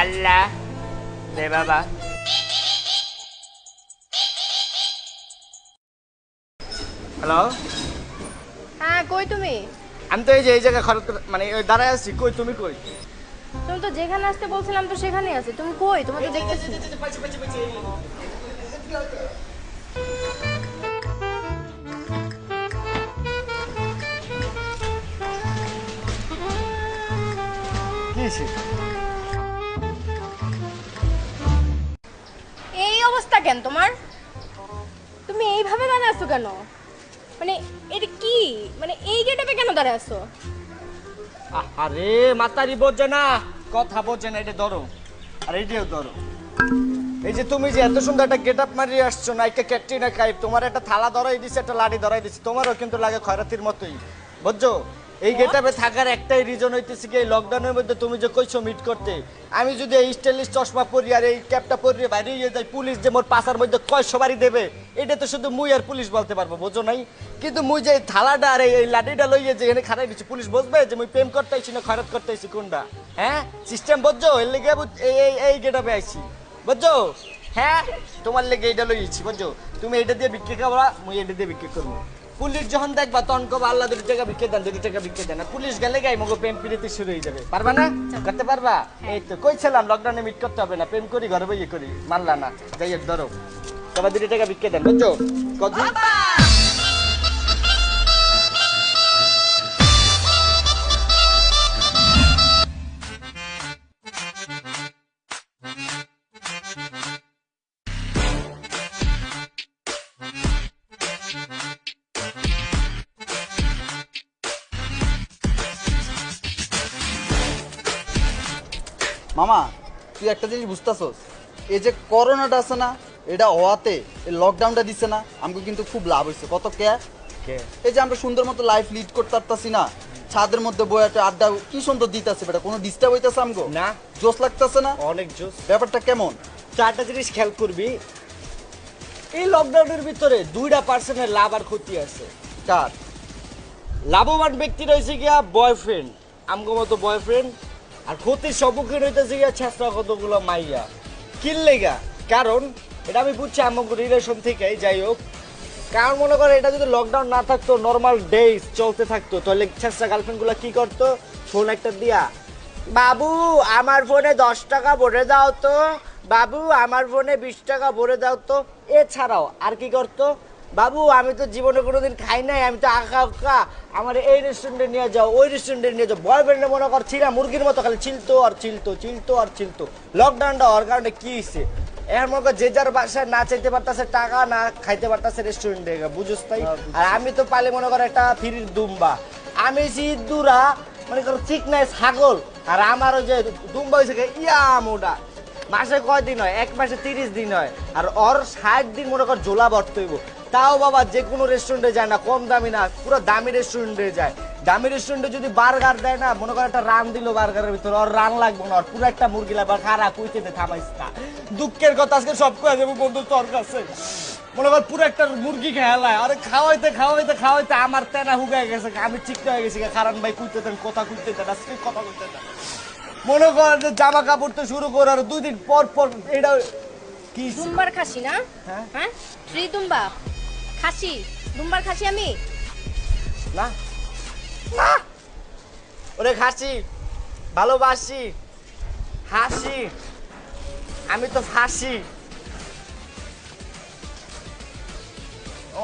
আল্লাহ দে বাবা। হ্যালো, হ্যাঁ কই তুমি? আমি তো এই যে এই জায়গায় খরচ মানে দাঁড়ায় আছি। কই তুমি কই? তুমি তো যেখানে আসতে বলছিলাম তো সেখানেই আছি। তুমি কই? তোমার তো দেখতেছি না। কি হইছে? এই অবস্থা কেন তোমার? তুমি এইভাবে দাঁড়ায় আছো কেন? মানে এটা কি? মানে এই গেটআপে কেন দাঁড়ায় আছো? আরে মাতারি বোঝে না, কথা বোঝে না। এটা ধরো আর এইটাও ধরো। এই যে তুমি যে এত সুন্দর একটা গেট আপ মারিয়ে আসছো, নায়িকা ক্যাটরিনা কাইফ, তোমার একটা থালা ধরাই দিছে, একটা লাঠি ধরাই দিছে, তোমারও কিন্তু লাগে খয়রাতির মতোই, বুঝছো? এই গেট আপে থাকার একটাই রিজন হইতেছে কি, এই লকডাউনের মধ্যে তুমি যে কইছো মিট করতে, আমি যদি এই স্টাইলিশ চশমা পরি আর এই ক্যাপটা পরিয়ে বাইরে যাই, পুলিশ যে মোর পাশার মধ্যে কয়শো বাড়ি দেবে, এটা তো শুধু মুই আর পুলিশ বলতে পারবো, বুঝো নাই? কিন্তু মুই যে এই থালাটা আর এই লাঠিটা লইয়ে যে এখানে খারাই দিচ্ছি, পুলিশ বুঝবে যে মুই প্রেম করতে আইছি না খয়রাত করতে আইছি কোনটা? হ্যাঁ, সিস্টেম বুঝছো? এর লেগে এই গেট আপে আইছি, বুঝছো? হ্যাঁ, তোমার লেগে এইটা লইছি, বুঝছো? তুমি এইটা দিয়ে বিক্রি করবা, মুই এটা দিয়ে বিক্রি করবো। পুলিশ যখন দেখবা তখন কব আল্লাহ 2 টাকা বিক্রি দেন, 2 টাকা বিক্রি দেন। পুলিশ গেলে গাই মগো প্রেম প্রীতি শুরু হয়ে যাবে। পারবা না? করতে পারবা? এই তো কইছিলাম লকডাউনে মিট করতে হবে না, প্রেম করি ঘরে বইয়ে করি, মানলা না। যাই হোক ধরো, তবে 2 টাকা বিক্রি দেন, বুঝছো? কত? মামা, তুই একটা জিনিস বুঝতেছস? এই যে করোনাটা আছে না, এটা হওয়াতে এই লকডাউনটা দিছে না, আমাকে কিন্তু খুব লাভ হয়েছে। কত কে এই যে আমরা সুন্দর মতো লাইফ লিড করতে পারতাছি না, ছাদের মধ্যে বইয়াটা আড্ডা কি সুন্দর দিতেছে, বেটা কোনো ডিস্টার্ব হইতাছে আমগো না, জোশ লাগতাছে না? অনেক জোস। ব্যাপারটা কেমন? চারটা জিনিস খেয়াল করবি, এই লকডাউনের ভিতরে 2% লাভ আর ক্ষতি আছে। কার? লাভবান ব্যক্তি রয়েছে গিয়া বয়ফ্রেন্ড, আমগো মতো বয়ফ্রেন্ড। আর ক্ষতির সম্মুখীন হইতেছে গিয়া ছেঁচড়া কতগুলো মাইয়া। কিনলেগা? কারণ এটা আমি বুঝছি আমাকে রিলেশন থেকেই। যাই হোক, কারণ মনে করে এটা যদি লকডাউন না থাকতো, নর্মাল ডেজ চলতে থাকতো, তাহলে ছেঁচড়া গার্লফ্রেন্ডগুলো কি করতো? ফোন একটা দিয়া, বাবু আমার ফোনে 10 টাকা ভরে দাও তো, বাবু আমার ফোনে 20 টাকা ভরে দাও তো। এছাড়াও আর কি করতো? বাবু আমি তো জীবনে কোনোদিন খাই নাই, আমি তো আঁকা আঁকা, আমার এই রেস্টুরেন্টে নিয়ে যাও, ওই রেস্টুরেন্টে নিয়ে যাও। বয়ফ্রেন্ডে মনে কর ছিঁড়া মুরগির মতো খালি চিলতো আর চিলতো, চিলতো আর চিলতো। লকডাউনটা হওয়ার কারণে কি হয়েছে? এর মনে কর যে যার বাসায় না চাইতে পারতেছে টাকা, না খাইতে পারতেছে রেস্টুরেন্টে, বুঝোস তাই? আর আমি তো পাইলে মনে কর একটা ফিরির দুম্বা, আমি সিদ্ধুরা মনে করো ঠিক নাই ছাগল, আর আমার ওই যে দুম্বা হয়েছে ইয়া মোটা। মাসে কয়দিন হয়? 1 মাসে 30 দিন হয়। আর ওর 60 দিন মনে কর ঝোলা ভরতে হইব। তাও বাবা যে কোনো রেস্টুরেন্টে যায় না, কম দামি না, পুরো দামি রেস্টুরেন্টে যায়। দামি রেস্টুরেন্টে যদি বার্গার দেয় না, মনে কর একটা রান দিল বার্গারের ভিতরে, ওর রান লাগবে না, ওর পুরো একটা মুরগি লাগবে। খারাপ কইতে থামাইস না, দুঃখের কথা আজকে সব কয়ে দেবো বন্ধু তোর কাছে। মনে কর পুরো একটা মুরগি খেয়ালায়, আরে খাওয়াইতে খাওয়াইতে খাওয়াইতে আমার তেনা হুগায় গেছে, আমি ঠিক হয়ে গেছি। কারণ ভাই কইতে দেন, কথা কইতে দেন, আজকে কথা কইতে দেন। মনে কর যে জামা কাপড় তো শুরু করে, আর 2 দিন পর পর এটা কি দুম্বার খাসি না? হ্যাঁ? হ্যাঁ, ট্রি দুম্বা খাসি, দুম্বার খাসি আমি না না, ওরে খাসি ভালোবাসি, হাসি, আমি তো ফাঁসি। ও